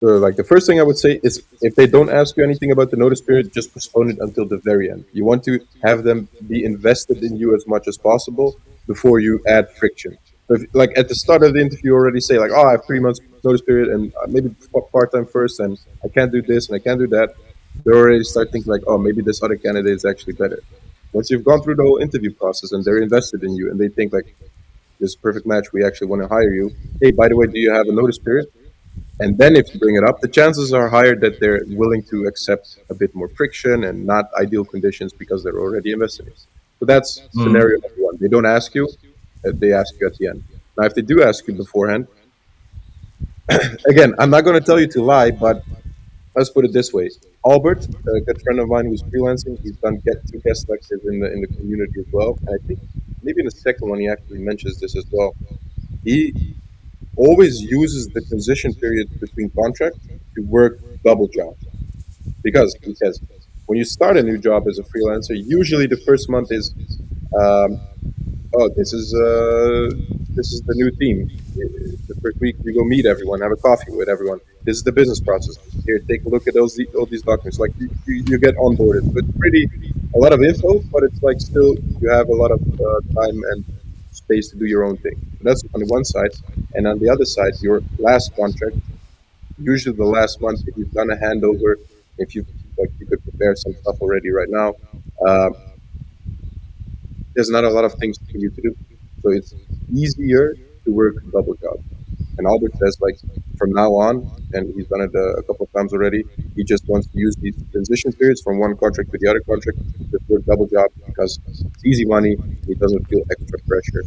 So, like the first thing I would say is if they don't ask you anything about the notice period, just postpone it until the very end. You want to have them be invested in you as much as possible before you add friction. So if, like at the start of the interview, you already say like, "Oh, I have 3 months notice period, and maybe part time first, and I can't do this and I can't do that." They already start thinking like, "Oh, maybe this other candidate is actually better." Once you've gone through the whole interview process and they're invested in you and they think like, "This is a perfect match, we actually want to hire you." Hey, by the way, do you have a notice period? And then if you bring it up, the chances are higher that they're willing to accept a bit more friction and not ideal conditions because they're already invested in it. So that's Mm. scenario number one. They don't ask you, they ask you at the end. Now, if they do ask you beforehand, again, I'm not going to tell you to lie, but let's put it this way. Albert, a good friend of mine who's freelancing, he's done get two guest lectures in the community as well. And I think maybe in the second one he actually mentions this as well. He always uses the transition period between contracts to work double jobs. Because he says, when you start a new job as a freelancer, usually the first month is, um, oh, this is the new team. The first week you go meet everyone, have a coffee with everyone. This is the business process. Here, take a look at all these documents. Like you get onboarded. So it's pretty a lot of info, but it's like still you have a lot of time and space to do your own thing. So that's on the one side, and on the other side, your last contract, usually the last month, if you've done a handover, if you like, you could prepare some stuff already right now. Um, there's not a lot of things for you to do, so it's easier to work double jobs. And Albert says, like, from now on, and he's done it a couple of times already, he just wants to use these transition periods from one contract to the other contract to work double jobs because it's easy money. He doesn't feel extra pressure.